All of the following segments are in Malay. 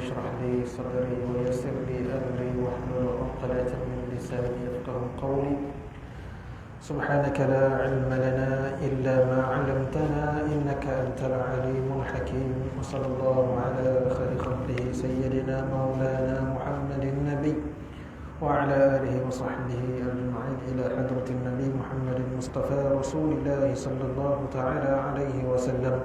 اشرح لي صدري ويسر لي أمري واحلل عقدة من لساني يفقهوا قولي. سبحانك لا علم لنا إلا ما علمتنا إنك أنت العليم الحكيم. وصلى الله على خير خلقه سيدنا مولانا محمد النبي وعلى آله وصحبه أجمعين إلى حضرة النبي محمد المصطفى رسول الله صلى الله تعالى عليه وسلم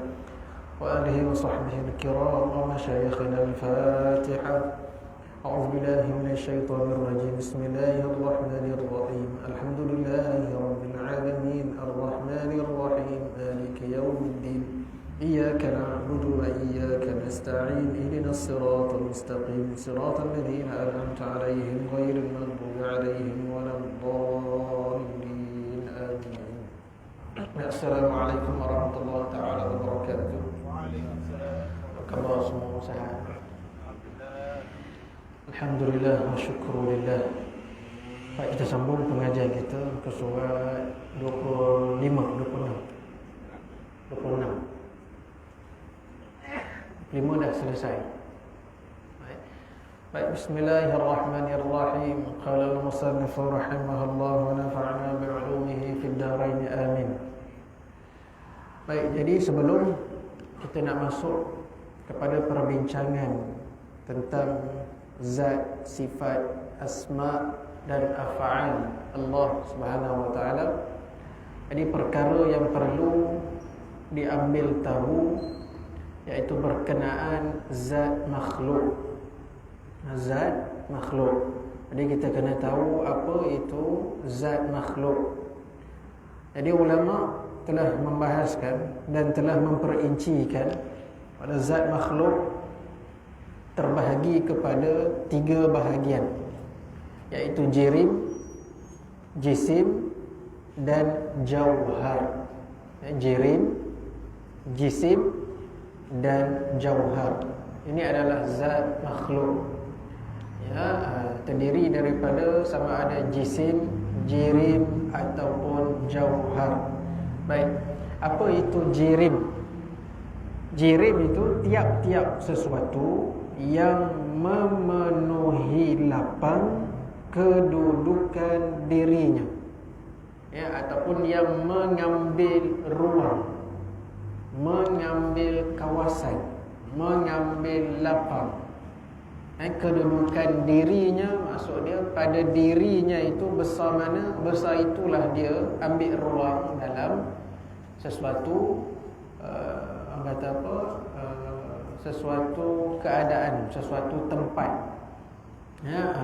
وآله وصحبه الكرام ومشايخنا الفاتحة. أعوذ بالله من الشيطان الرجيم. بسم الله الرحمن الرحيم. الحمد لله رب العالمين الرحمن الرحيم مالك يوم الدين إياك نعبد وإياك نستعين اهدنا الصراط المستقيم صراط الذين أنعمت عليهم غير المغضوب عليهم ولا الضالين آمين. السلام عليكم ورحمة الله تعالى وبركاته. Khabar semua sehat? Alhamdulillah wa syukurulillah. Baik, kita sambung pengajian kita ke surat 26. Lima dah selesai. Baik, bismillahirrahmanirrahim. Qala al-musannif rahimahullah wa nafa'ana bi'ulumihi fid dharain amin. Baik, jadi sebelum kita nak masuk kepada perbincangan tentang zat, sifat, asma dan af'al Allah Subhanahu wa taala, jadi perkara yang perlu diambil tahu iaitu berkenaan zat makhluk. Zat makhluk. Jadi kita kena tahu apa itu zat makhluk. Jadi ulama telah membahaskan dan telah memperincikan pada zat makhluk terbahagi kepada 3 bahagian, iaitu jirim, jisim dan jauhar. Jirim, jisim dan jauhar. Ini adalah zat makhluk. Terdiri daripada sama ada jisim, jirim ataupun jauhar. Baik, apa itu jirim? Jirim itu tiap-tiap sesuatu yang memenuhi lapang kedudukan dirinya, ataupun yang mengambil ruang, mengambil kawasan, mengambil lapang. Kedudukan dirinya, maksud dia pada dirinya itu besar mana, besar itulah dia ambil ruang dalam sesuatu kata apa, sesuatu keadaan, sesuatu tempat,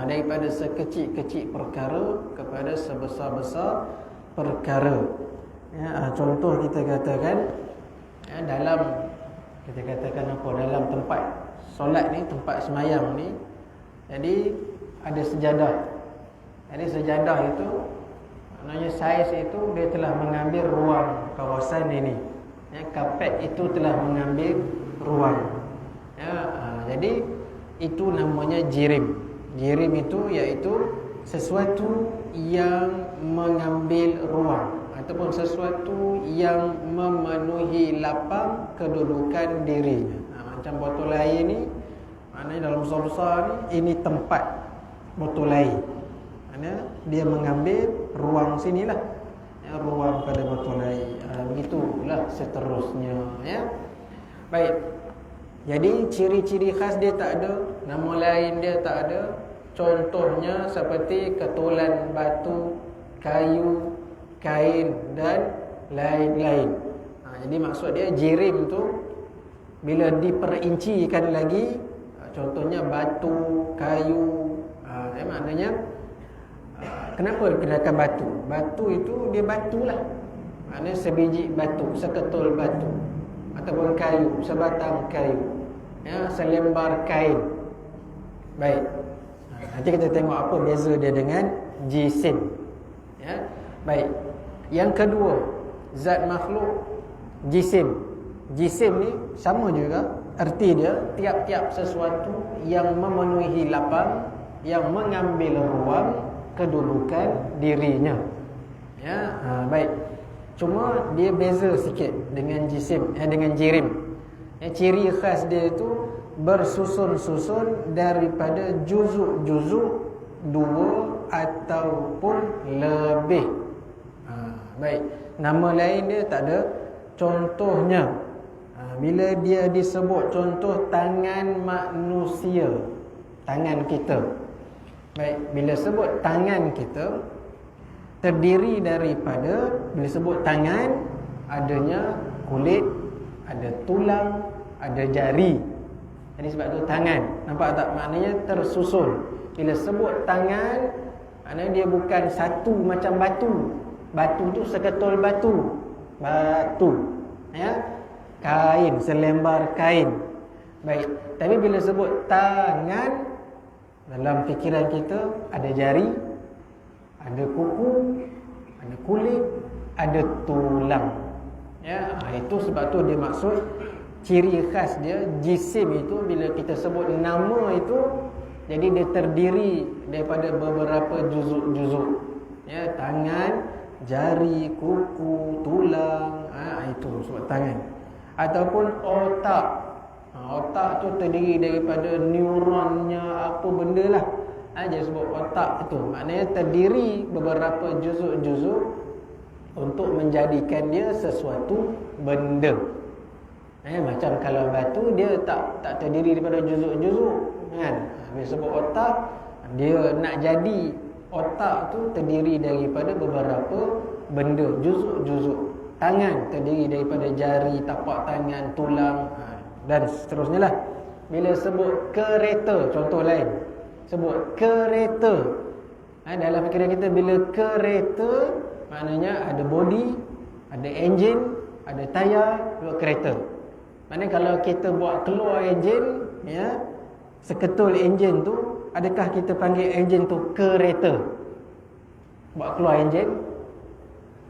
daripada sekecil-kecil perkara kepada sebesar-besar perkara. Contoh kita katakan, dalam kita katakan apa, dalam tempat solat ni, tempat semayang ni, jadi ada sejadah. Jadi sejadah itu maknanya saiz itu dia telah mengambil ruang kawasan ini. Kapet itu telah mengambil ruang. Jadi itu namanya jirim. Jirim itu iaitu sesuatu yang mengambil ruang ataupun sesuatu yang memenuhi lapang kedudukan dirinya. Macam botol air ni, maknanya dalam besar-besar ni, ini tempat botol air. Maknanya dia mengambil ruang sinilah, ruang pada botol air. Begitulah seterusnya, Baik. Jadi ciri-ciri khas dia tak ada, nama lain dia tak ada. Contohnya seperti ketulan batu, kayu, kain dan lain-lain. Jadi maksud dia jirim tu bila diperincikan lagi, contohnya batu, kayu, maknanya kenapa dikenakan batu? Batu itu dia batulah. Maknanya sebiji batu, seketul batu, ataupun kayu, sebatang kayu, selembar kain. Baik. Nanti kita tengok apa beza dia dengan jisim. Baik. Yang kedua, zat makhluk, jisim. Jisim ni sama juga erti dia, tiap-tiap sesuatu yang memenuhi lapang, yang mengambil ruang kedudukan dirinya. Baik. Cuma dia beza sikit dengan jisim, dengan jirim. Ciri khas dia itu bersusun-susun daripada juzuk-juzuk 2 ataupun lebih. Baik, nama lain dia tak ada. Contohnya, bila dia disebut contoh tangan manusia, tangan kita. Baik, bila sebut tangan kita, terdiri daripada, bila sebut tangan, adanya kulit, ada tulang, ada jari. Jadi sebab tu tangan. Nampak tak? Maknanya tersusun. Bila sebut tangan, maknanya dia bukan satu macam batu. Batu tu seketul batu. Batu. Ya? Kain, selembar kain. Baik. Tapi bila sebut tangan, dalam fikiran kita ada jari, ada kuku, ada kulit, ada tulang. Ya, itu sebab tu dia maksud ciri khas dia, jisim itu bila kita sebut nama itu, jadi dia terdiri daripada beberapa juzuk-juzuk. Ya, tangan, jari, kuku, tulang, itu sebab tangan. Ataupun otak. Otak tu terdiri daripada neuronnya apa benda lah. Dia sebut otak itu. Maknanya terdiri beberapa juzuk-juzuk untuk menjadikan dia sesuatu benda. Macam kalau batu dia tak terdiri daripada juzuk-juzuk, kan? Bila sebut otak, dia nak jadi otak tu terdiri daripada beberapa benda, juzuk-juzuk. Tangan terdiri daripada jari, tapak tangan, tulang, dan seterusnya lah. Bila sebut kereta, contoh lain, sebut kereta, dalam fikiran kita bila kereta, maknanya ada body, ada enjin, ada tayar, buat kereta. Maknanya kalau kita buat keluar enjin, ya, seketul enjin tu, adakah kita panggil enjin tu kereta? Buat keluar enjin,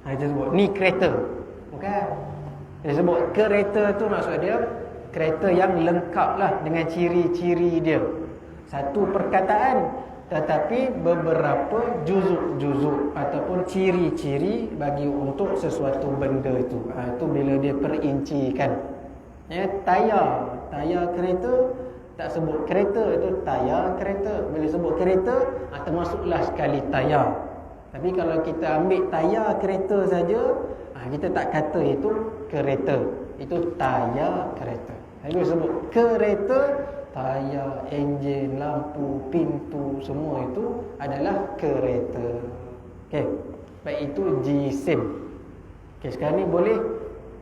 kita sebut ni kereta. Bukan. Dia sebut kereta tu maksud dia kereta yang lengkap lah dengan ciri-ciri dia. Satu perkataan tetapi beberapa juzuk-juzuk ataupun ciri-ciri bagi untuk sesuatu benda itu. Itu bila dia perincikan. Ya, tayar kereta, tak sebut kereta, itu tayar kereta. Bila sebut kereta, termasuklah sekali tayar. Tapi kalau kita ambil tayar kereta saja, kita tak kata itu kereta, itu tayar kereta. Tapi bila sebut kereta, tayar, enjin, lampu, pintu, semua itu adalah kereta. Okey. Baik, itu jisim. Okey, sekarang ni boleh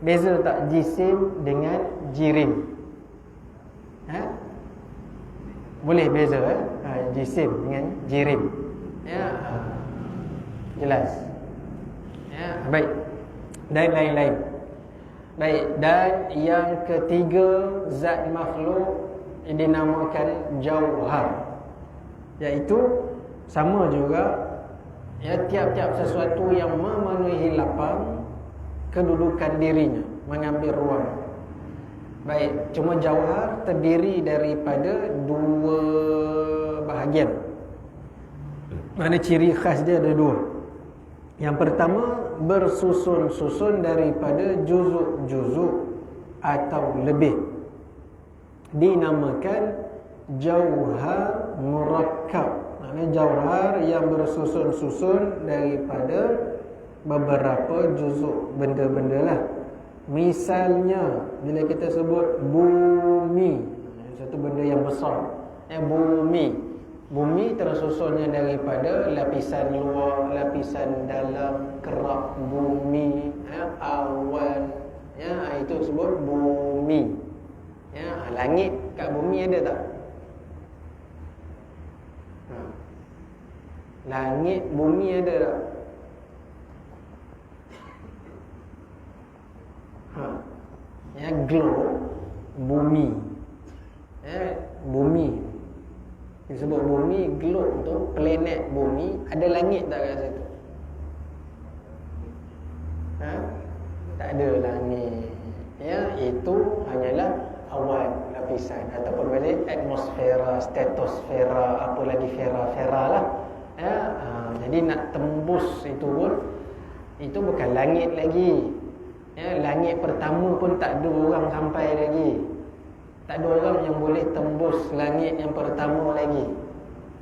beza tak jisim dengan jirim? Boleh beza jisim dengan jirim. Ya. Jelas. Ya, baik. Dan lain-lain. Baik, dan yang ketiga zat makhluk dinamakan jauhar, iaitu sama juga, ya, tiap-tiap sesuatu yang memenuhi lapang kedudukan dirinya, mengambil ruang. Baik, cuma jauhar terdiri daripada dua bahagian. Mana ciri khas dia ada dua. Yang pertama, bersusun-susun daripada juzuk-juzuk atau lebih, dinamakan jauhar murakkab. Maksudnya jauhar yang bersusun-susun daripada beberapa juzuk benda-benda lah. Misalnya bila kita sebut bumi, satu benda yang besar, bumi tersusunnya daripada lapisan luar, lapisan dalam, kerak bumi, awan, itu disebut bumi. Langit kat bumi ada tak? Langit bumi ada tak? Globe bumi. Bumi disebut bumi, globe tu planet bumi, ada langit tak kat situ? Tak ada langit. Itu hanyalah awan, lapisan, ataupun atmosfera, stratosfera, apa lagi fera lah. Jadi nak tembus itu pun, itu bukan langit lagi. Langit pertama pun tak ada orang sampai lagi. Tak ada orang yang boleh tembus langit yang pertama lagi.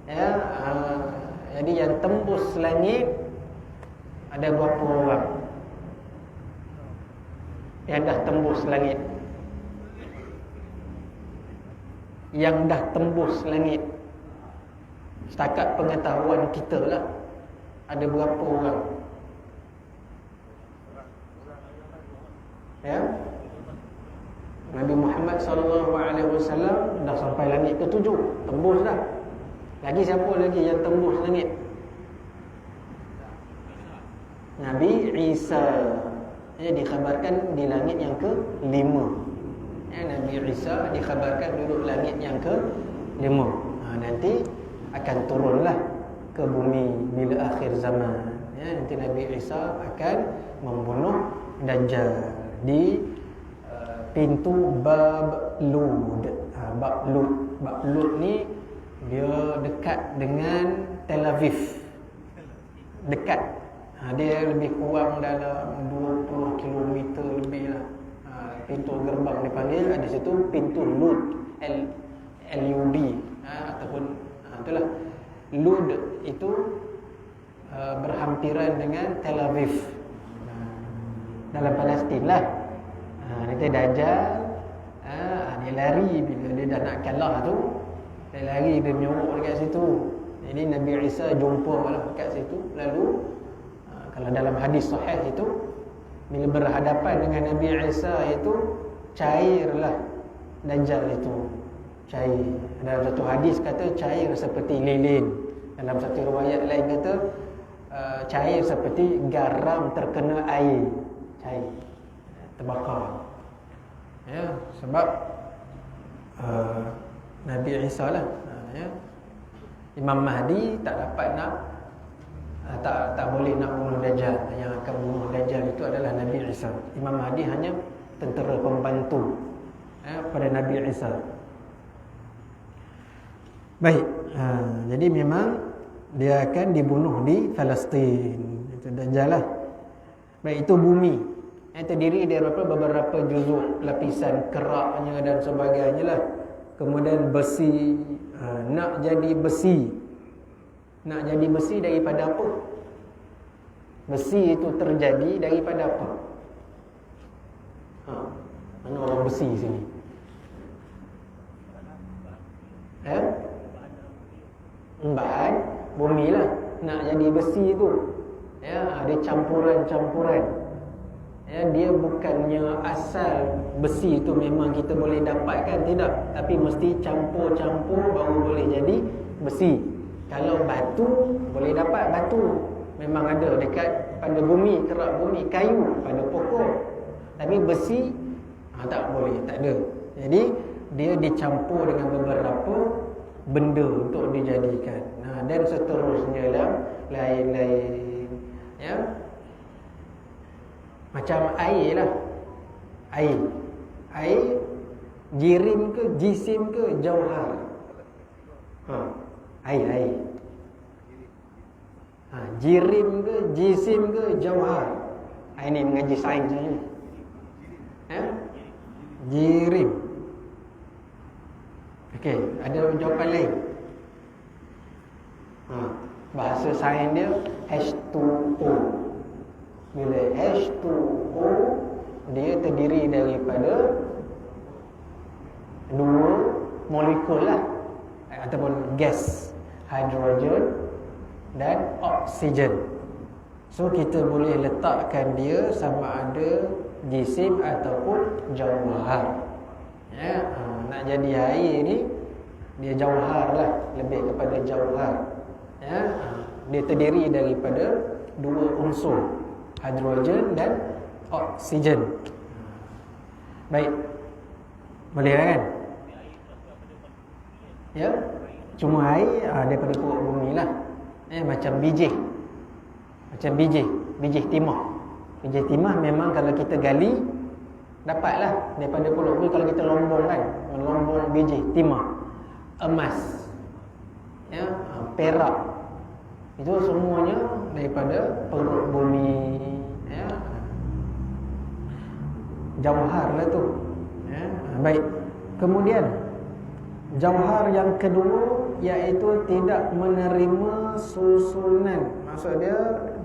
Ya, jadi yang tembus langit ada berapa orang yang dah tembus langit? Yang dah tembus langit, setakat pengetahuan kita lah, ada berapa orang? Ya, Nabi Muhammad SAW dah sampai langit ke-7, tembus dah. Lagi siapa lagi yang tembus langit? Nabi Isa, dikhabarkan di langit yang ke-5. Nabi Isa dikhabarkan duduk langit yang ke-5. Nanti akan turunlah ke bumi bila akhir zaman. Nanti Nabi Isa akan membunuh Dajjal di pintu Bab Lud. Bab Lud ni dia dekat dengan Tel Aviv. Dekat. Dia lebih kurang dalam 20 km lebih lah. Pintu gerbang dipanggil, ada situ pintu Lud, L-U-D, ataupun itulah. Lud itu berhampiran dengan Tel Aviv, dalam Palestin lah. Nanti Dajjal dia lari bila dia dah nak kalah tu, dia lari, dia menyorok dekat situ. Jadi Nabi Isa jumpa lah dekat situ. Lalu kalau dalam hadis sahih itu, bila berhadapan dengan Nabi Isa itu, cairlah Dajjal itu. Cair. Dalam satu hadis kata cair seperti lilin. Dalam satu riwayat lain kata cair seperti garam terkena air. Cair, terbakar. Ya, sebab Nabi Isa lah. Imam Mahdi tak dapat nak, tak boleh nak bunuh Dajjal. Yang akan bunuh Dajjal itu adalah Nabi Isa. Imam Mahdi hanya tentera pembantu pada Nabi Isa. Baik, jadi memang dia akan dibunuh di Palestin. Itu Dajjal lah. Baik, itu bumi yang terdiri daripada beberapa juzuk, lapisan keraknya dan sebagainya lah. Kemudian besi, nak jadi besi. Nak jadi besi daripada apa? Besi itu terjadi daripada apa? Mana orang besi sini? Bahan bumi lah. Nak jadi besi itu, ada campuran-campuran. Dia bukannya asal besi itu memang kita boleh dapatkan, tidak. Tapi mesti campur-campur baru boleh jadi besi. Kalau batu, boleh dapat batu, memang ada dekat pada bumi, kerak bumi. Kayu pada pokok. Tapi besi tak boleh, tak ada. Jadi dia dicampur dengan beberapa benda untuk dijadikan. Dan seterusnya lah, lain-lain. Macam air lah. Air jirim ke, jisim ke, jauhar? Air. Jirim ke, jisim ke, jauhar? Ini mengaji sains saja. Jirim. Okey, ada jawapan lain? Bahasa sains dia H2O. Bila H2O, dia terdiri daripada dua molekul lah, ataupun gas, hidrogen dan oksigen. So kita boleh letakkan dia sama ada jisim ataupun jauhar. Nak jadi air ni, dia jauhar lah, lebih kepada jauhar. Dia terdiri daripada dua unsur, hidrogen dan oksigen. Baik, boleh kan? Cuma air daripada perut bumi lah. Macam biji timah. Biji timah memang kalau kita gali, dapatlah daripada perut bumi. Kalau kita lombong kan, melombong biji timah. Emas, perak, itu semuanya daripada perut bumi. Jauhar lah tu. Baik, Kemudian jauhar yang kedua iaitu tidak menerima susunan. Maksud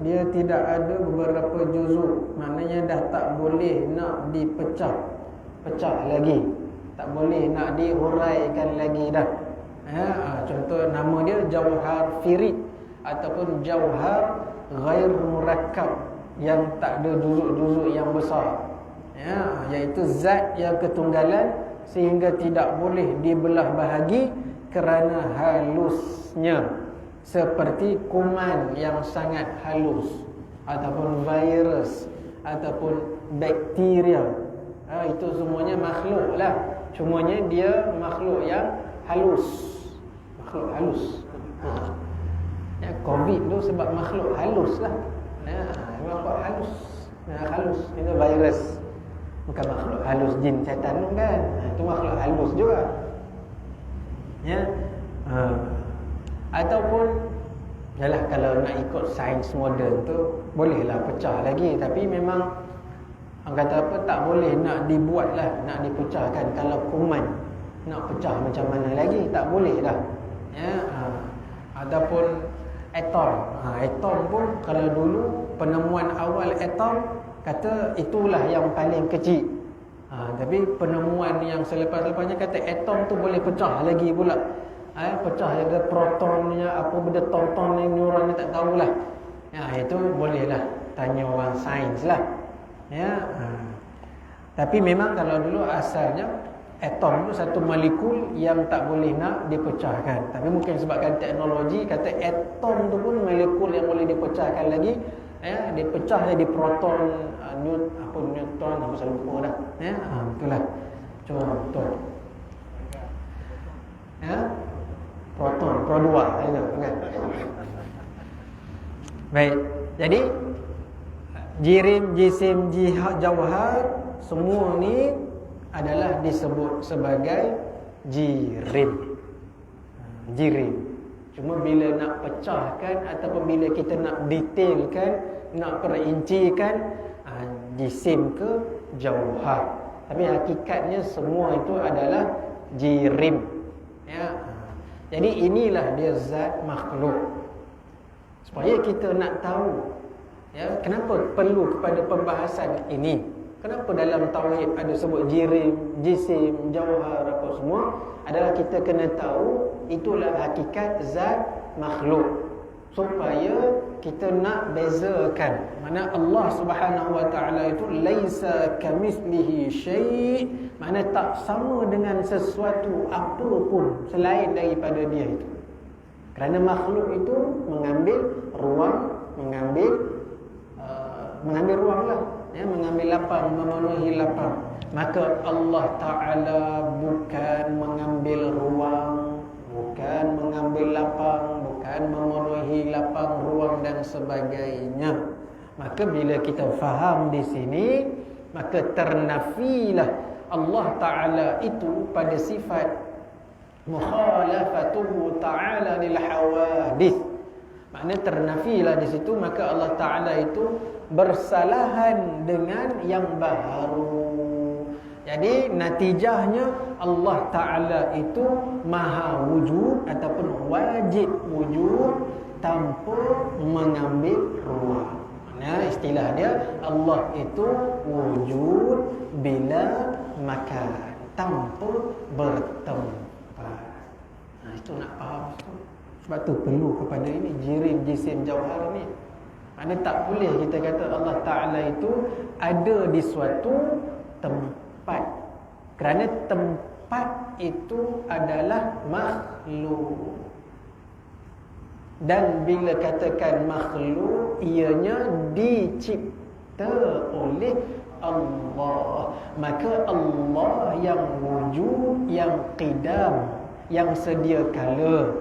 dia tidak ada beberapa juzuk. Maknanya dah tak boleh nak pecah lagi. Tak boleh nak dihuraikan lagi dah. Contoh nama dia jauhar firid ataupun jauhar ghair murakkab, yang tak ada juzuk-juzuk yang besar. Iaitu zat yang ketunggalan sehingga tidak boleh dibelah bahagi kerana halusnya, seperti kuman yang sangat halus ataupun virus ataupun bakteria. Itu semuanya makhluk lah, cumanya dia makhluk yang halus. Makhluk halus. Covid tu sebab makhluk halus lah. Makhluk halus. Halus itu virus. Bukan makhluk halus jin syaitan tu kan. Itu makhluk halus juga. Ataupun yalah, kalau nak ikut sains moden tu bolehlah pecah lagi, tapi memang orang kata apa, tak boleh nak dibuat lah, nak dipecahkan. Kalau kuman nak pecah macam mana lagi, tak boleh dah. Ataupun atom. Atom pun kalau dulu penemuan awal atom kata itulah yang paling kecil. Tapi penemuan yang selepas-lepasnya kata atom tu boleh pecah lagi pula. Pecah ada protonnya, apa benda tonton ni, neuron ni tak tahulah. Itu bolehlah tanya orang sains lah. Tapi memang kalau dulu asalnya atom tu satu molekul yang tak boleh nak dipecahkan. Tapi mungkin sebabkan teknologi kata atom tu pun molekul yang boleh dipecahkan lagi. Dipecah jadi proton, neutron, apa saya lupa dah. Itulah contoh. Proton, Pro2 itu kan. Baik. Jadi jirim, jisim, jauhar semua ni adalah disebut sebagai jirim. Cuma bila nak pecahkan ataupun bila kita nak detailkan, nak perincikan, jisim ke jauhar. Tapi hakikatnya semua itu adalah jirim. Jadi inilah dia zat makhluk. Supaya kita nak tahu kenapa perlu kepada pembahasan ini. Kenapa dalam tauhid ada sebut jirim, jisim, jauhar apa semua, adalah kita kena tahu itulah hakikat zat makhluk, supaya kita nak bezakan. Mana Allah Subhanahu wa taala itu laisa kamitslihi syai', mana tak sama dengan sesuatu apa pun selain daripada dia itu. Kerana makhluk itu mengambil ruang, mengambil ruang lah, mengambil lapang, memenuhi lapang. Maka Allah Ta'ala bukan mengambil ruang, bukan mengambil lapang, bukan memenuhi lapang, ruang dan sebagainya. Maka bila kita faham di sini, maka ternafilah Allah Ta'ala itu pada sifat mukhalafatuhu ta'ala lil hawadith. Maknanya ternafilah di situ, maka Allah Ta'ala itu bersalahan dengan yang baru. Jadi natijahnya Allah Ta'ala itu maha wujud ataupun wajib wujud tanpa mengambil ruang. Istilah dia Allah itu wujud bila makan, tanpa bertempat. Itu nak faham tu. Sebab tu perlu kepada ini jirim, jisim, jauhar ni. Maknanya tak boleh kita kata Allah Ta'ala itu ada di suatu tempat. Kerana tempat itu adalah makhluk. Dan bila katakan makhluk, ianya dicipta oleh Allah. Maka Allah yang wujud, yang qidam, yang sedia kala.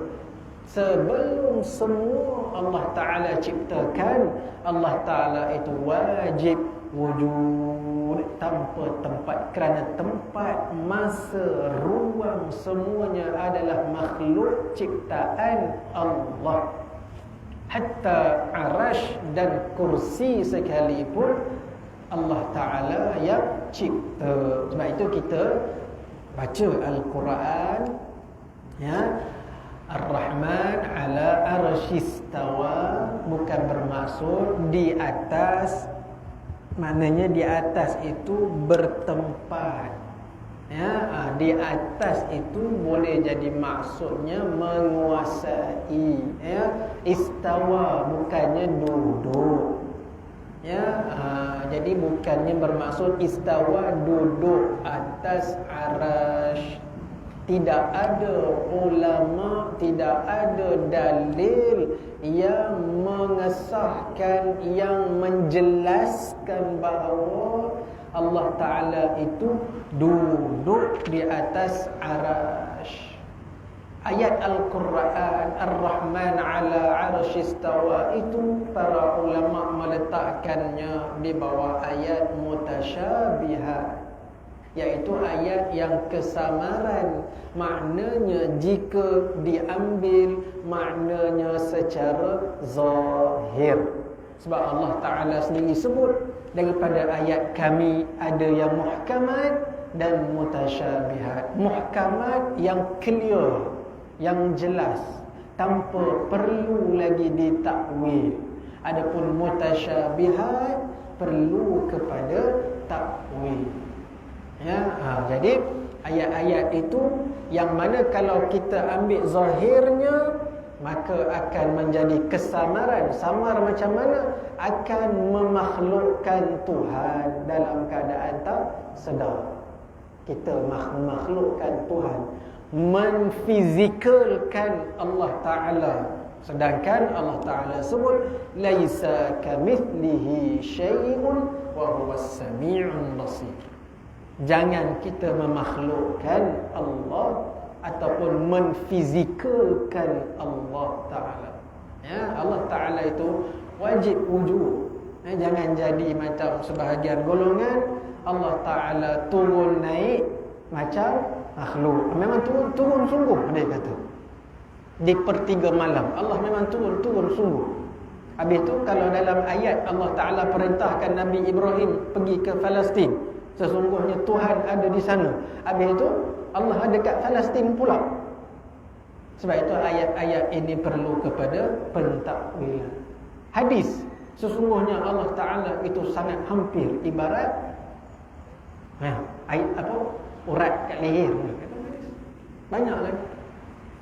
Sebelum semua Allah Ta'ala ciptakan, Allah Ta'ala itu wajib wujud tanpa tempat. Kerana tempat, masa, ruang semuanya adalah makhluk ciptaan Allah. Hatta arash dan kursi sekalipun Allah Ta'ala yang cipta. Sebab itu kita baca Al-Quran, ya, Ar-Rahman ala arsyistawa bukan bermaksud di atas, maknanya di atas itu bertempat. Ya, di atas itu boleh jadi maksudnya menguasai. Ya, istawa bukannya duduk. Ya, jadi bukannya bermaksud istawa duduk atas arasy. Tidak ada ulama, tidak ada dalil yang mengesahkan, yang menjelaskan bahawa Allah Ta'ala itu duduk di atas arasy. Ayat Al-Quran Ar-Rahman ala arsyistawa itu para ulama meletakkannya di bawah ayat mutasyabihat, iaitu ayat yang kesamaran. Maknanya jika diambil maknanya secara zahir. Sebab Allah Ta'ala sendiri sebut daripada ayat kami ada yang muhkamat dan mutasyabihat. Muhkamat yang clear, yang jelas, tanpa perlu lagi ditakwil. Adapun mutasyabihat perlu kepada takwil. Ya, jadi ayat-ayat itu yang mana kalau kita ambil zahirnya maka akan menjadi kesamaran. Samar macam mana? Akan memakhlukkan Tuhan dalam keadaan tak sedar. Kita makhlukkan Tuhan, menfizikalkan Allah Ta'ala. Sedangkan Allah Ta'ala sebut laisa kamithlihi syai'un wa huwas sami'un basir. Jangan kita memakhlukkan Allah ataupun menfizikalkan Allah Ta'ala. Ya, Allah Ta'ala itu wajib wujud. Jangan jadi macam sebahagian golongan Allah Ta'ala turun naik macam makhluk. Memang turun sungguh, dia kata. Di pertiga malam Allah memang turun sungguh. Habis itu kalau dalam ayat Allah Ta'ala perintahkan Nabi Ibrahim pergi ke Palestin, sesungguhnya Tuhan ada di sana. Habis itu Allah ada dekat Palestin pula. Sebab itu ayat-ayat ini perlu kepada pentakwilan. Hadis, sesungguhnya Allah Ta'ala itu sangat hampir, ibarat urat kat leher. Banyak lagi.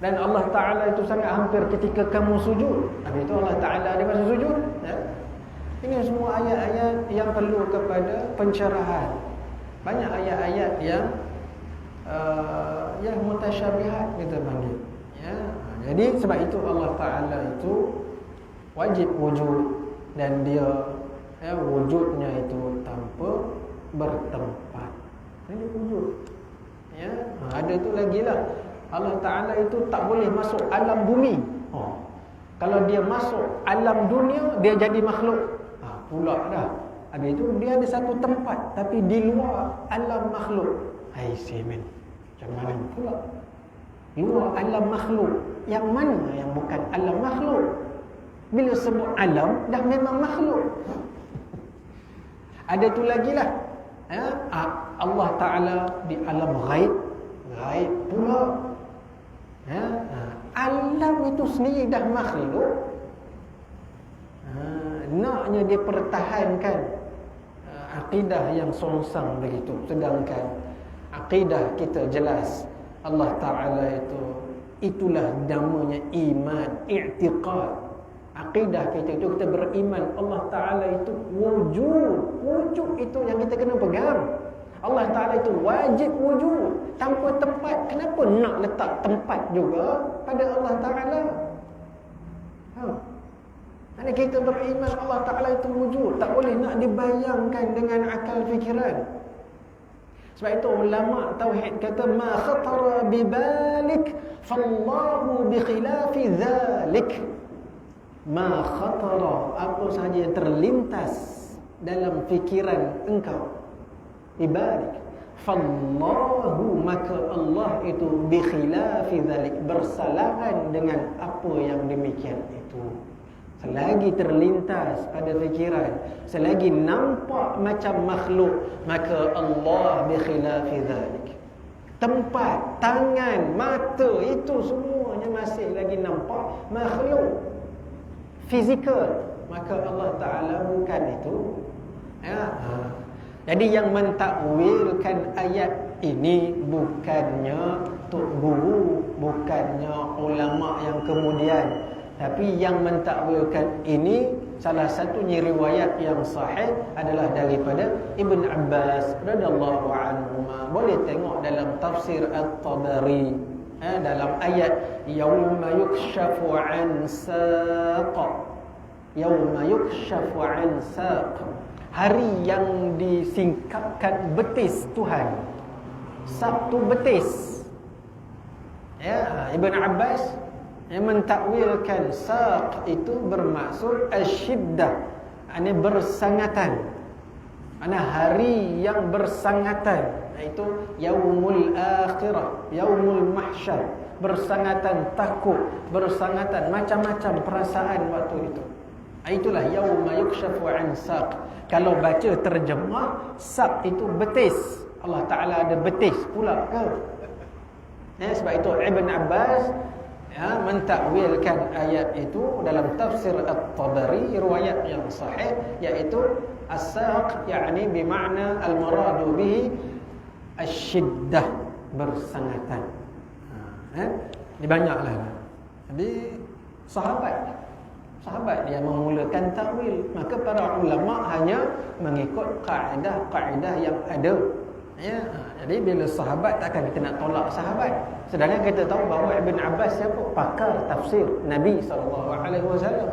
Dan Allah Ta'ala itu sangat hampir ketika kamu sujud. Habis itu Allah Ta'ala ada masa sujud. Ya? Ini semua ayat-ayat yang perlu kepada pencerahan. Banyak ayat-ayat yang mutasyabihat kita panggil. Ya. Jadi sebab itu Allah Ta'ala itu wajib wujud. Dan dia wujudnya itu tanpa bertempat. Ini wujud. Ya. Ada itu lagi lah. Allah Ta'ala itu tak boleh masuk alam bumi. Kalau dia masuk alam dunia, dia jadi makhluk. Pula dah. Habis itu dia ada satu tempat, tapi di luar alam makhluk. Hai semen. Macam mana pula? Luar alam makhluk. Yang mana yang bukan alam makhluk? Bila sebut alam, dah memang makhluk. Ada tu lagi lah. Allah Ta'ala di alam ghaib. Ghaib pula. Alam itu sendiri dah makhluk. Naknya dia pertahankan akidah yang songsang begitu. Sedangkan akidah kita jelas. Allah Ta'ala itulah namanya iman, i'tiqad. Akidah kita itu kita beriman Allah Ta'ala itu wujud. Wujud itu yang kita kena pegang. Allah Ta'ala itu wajib wujud tanpa tempat. Kenapa nak letak tempat juga pada Allah Ta'ala? Jadi kita beriman Allah Ta'ala itu wujud. Tak boleh nak dibayangkan dengan akal fikiran. Sebab itu ulama tauhid kata ma khatara bibalik fallahu bikhilafi dhalik. Ma khatara, apa sahaja yang terlintas dalam fikiran engkau, bibalik fallahu, maka Allah itu bikhilafi dhalik, bersalahan dengan apa yang demikian itu. Selagi terlintas pada fikiran, selagi nampak macam makhluk, maka Allah bikhilafi dhalik. tempat, tangan, mata, itu semuanya masih lagi nampak makhluk fizikal, maka Allah Ta'ala bukan itu. Jadi yang mentakwilkan ayat ini bukannya tok guru, bukannya ulama yang kemudian, tapi yang mentakwilkan ini salah satunya riwayat yang sahih adalah daripada Ibn Abbas radhiyallahu anhu. Boleh tengok dalam tafsir At-Tabari, dalam ayat yauma yukshafu an saq, yauma yukshafu an saq, hari yang disingkapkan betis Tuhan. Saq tu betis. Ibn Abbas yang mentakwilkan saq itu bermaksud asyiddah, ini bersangatan, mana hari yang bersangatan, iaitu yaumul akhirah, yaumul mahsyar, bersangatan takut, bersangatan macam-macam perasaan waktu itu. Itulah yauma yukshafu an saq. Kalau baca terjemah, saq itu betis, Allah Ta'ala ada betis pula ke? Sebab itu Ibn Abbas mentakwilkan ayat itu dalam tafsir At-Tabari, riwayat yang sahih, iaitu as-saq yakni bermakna al-muradu bihi asyiddah, bersangatan. Ini banyaklah. Jadi sahabat dia memulakan takwil, maka para ulama hanya mengikut kaedah yang ada. Jadi bila sahabat, takkan kita nak tolak sahabat. Sedangkan kita tahu bahawa Ibn Abbas siapa? Pakar tafsir Nabi SAW.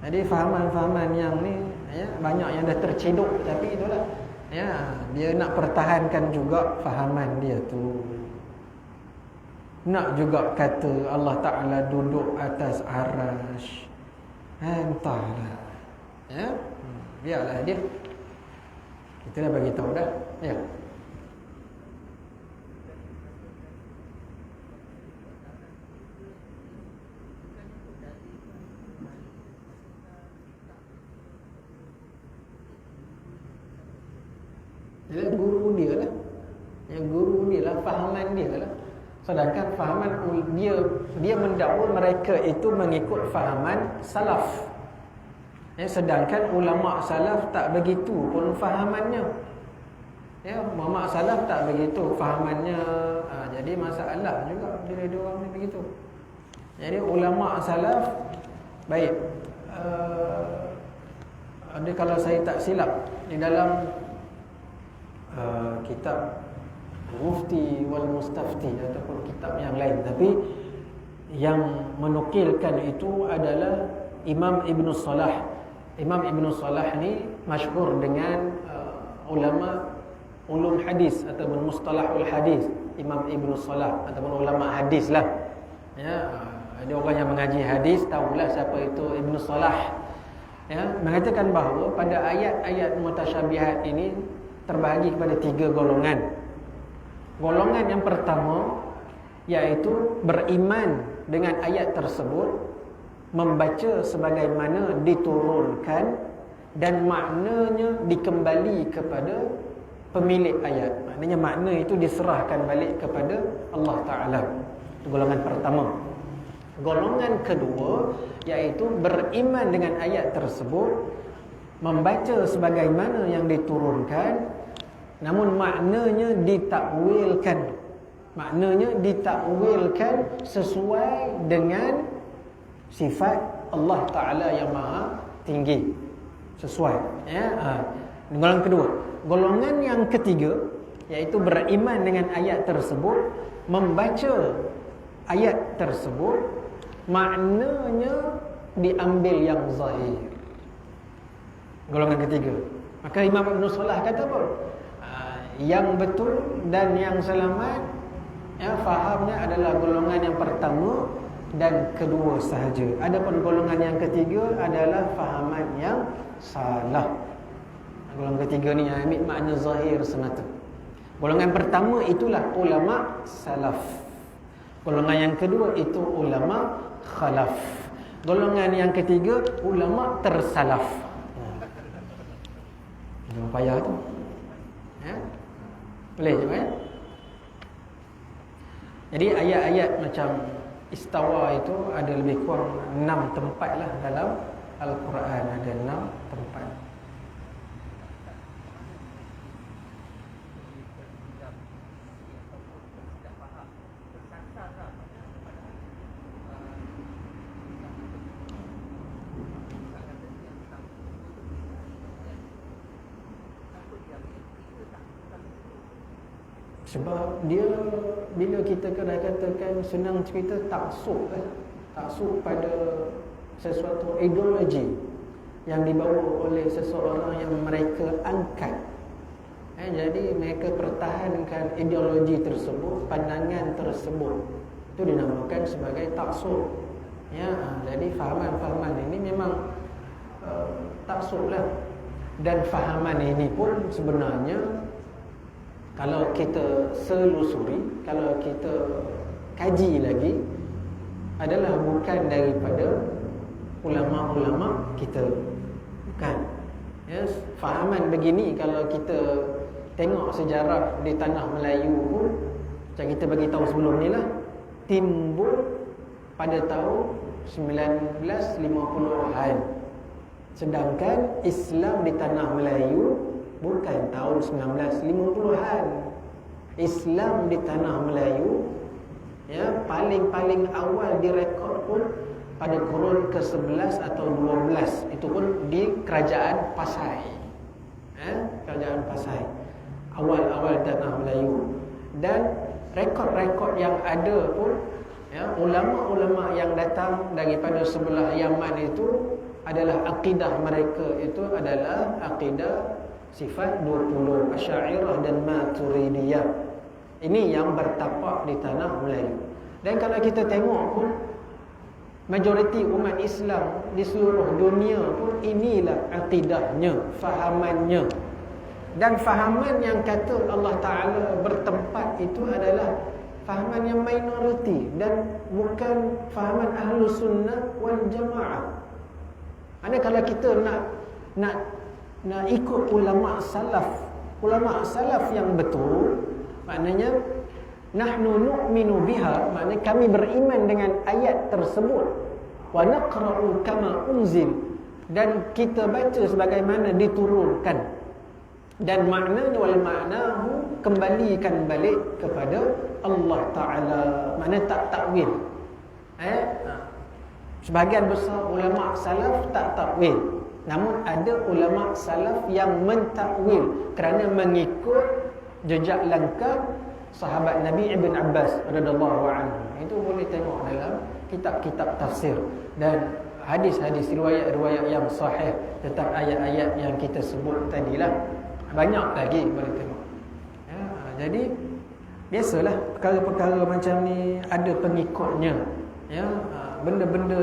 Jadi fahaman-fahaman yang ni banyak yang dah tercedok, tapi itulah dia nak pertahankan juga fahaman dia tu. Nak juga kata Allah Ta'ala duduk atas arasy. Entahlah. Biarlah dia. Kita dah bagi tahu dah. Dia guru dia lah. Yang guru dia lah, fahaman dia lah. Sedangkan fahaman dia mendakwa mereka itu mengikut fahaman salaf. Sedangkan ulama salaf tak begitu pun fahamannya. Ulama salaf tak begitu fahamannya. Jadi masalah juga bila dia orang ni begitu. Jadi ulama salaf baik. Ada kalau saya tak silap di dalam kitab Mufti wal Mustafti ataupun kitab yang lain, tapi yang menukilkan itu adalah Imam Ibn Salah. Imam Ibn Salah ni masyhur dengan ulama ulum hadis ataupun mustalahul hadis. Imam Ibn Salah ataupun ulama hadis lah. Ada orang yang mengaji hadis tahulah siapa itu Ibn Salah. Mengatakan bahawa pada ayat-ayat mutasyabihat ini terbahagi kepada 3 golongan. Golongan yang pertama iaitu beriman dengan ayat tersebut, membaca sebagaimana diturunkan dan maknanya dikembali kepada pemilik ayat. Maknanya makna itu diserahkan balik kepada Allah Ta'ala. Itu golongan pertama. Golongan kedua iaitu beriman dengan ayat tersebut, membaca sebagaimana yang diturunkan, namun maknanya ditakwilkan. Maknanya ditakwilkan sesuai dengan sifat Allah Ta'ala yang maha tinggi. Sesuai. Golongan kedua. Golongan yang ketiga iaitu beriman dengan ayat tersebut, membaca ayat tersebut, maknanya diambil yang zahir. Golongan ketiga. Maka Imam Ibn Salah kata apa? Yang betul dan yang selamat fahamnya adalah golongan yang pertama dan kedua sahaja. Adapun golongan yang ketiga adalah fahaman yang salah. Golongan ketiga ni yang ambil makna zahir semata. Golongan pertama itulah ulama salaf. Golongan yang kedua itu ulama khalaf. Golongan yang ketiga ulama tersalaf. Jangan payah tu. Boleh je kan? Jadi ayat-ayat macam istawa itu ada lebih kurang 6 tempat lah dalam Al-Quran. Ada 6 tempat. Sebab dia, bila kita kena katakan senang cerita, taksub taksub pada sesuatu ideologi yang dibawa oleh seseorang yang mereka angkat. Jadi mereka pertahankan ideologi tersebut, pandangan tersebut. Itu dinamakan sebagai taksub. Jadi fahaman-fahaman ini memang taksub lah. Dan fahaman ini pun sebenarnya kalau kita selusuri, kalau kita kaji lagi, adalah bukan daripada ulama-ulama kita. Bukan. Fahaman begini kalau kita tengok sejarah di tanah Melayu pun, macam kita bagi tahu sebelum ni lah, timbul pada tahun 1950-an. Sedangkan Islam di tanah Melayu bukan tahun 1950-an. Islam di tanah Melayu paling-paling awal direkod pun pada kurun ke-11 atau 12. Itu pun di Kerajaan Pasai. Kerajaan Pasai. Awal-awal tanah Melayu. Dan rekod-rekod yang ada pun, ulama-ulama yang datang daripada sebelah Yaman itu adalah akidah mereka itu adalah akidah sifat 20 Asy'ariyah dan Maturidiyah. Ini yang bertapak di tanah Melayu. Dan kalau kita tengok pun, majoriti umat Islam di seluruh dunia pun inilah akidahnya, fahamannya. Dan fahaman yang kata Allah Ta'ala bertempat itu adalah fahaman yang minoriti dan bukan fahaman Ahlus Sunnah wal Jamaah. Maksudnya kalau kita nak ikut ulama salaf yang betul, maknanya nahnu nu'minu biha, maknanya kami beriman dengan ayat tersebut, wa naqra'u kama unzil, dan kita baca sebagaimana diturunkan, dan maknanya wal ma'nahu, kembalikan balik kepada Allah Ta'ala, maknanya tak takwil. Sebahagian besar ulama salaf tak takwil, namun ada ulama salaf yang mentakwil kerana mengikut jejak langkah sahabat Nabi Ibn Abbas radhiyallahu anhu. Itu boleh tengok dalam kitab-kitab tafsir dan hadis-hadis, riwayat-riwayat yang sahih tentang ayat-ayat yang kita sebut tadilah. Banyak lagi boleh tengok. Jadi biasalah perkara-perkara macam ni ada pengikutnya. Benda-benda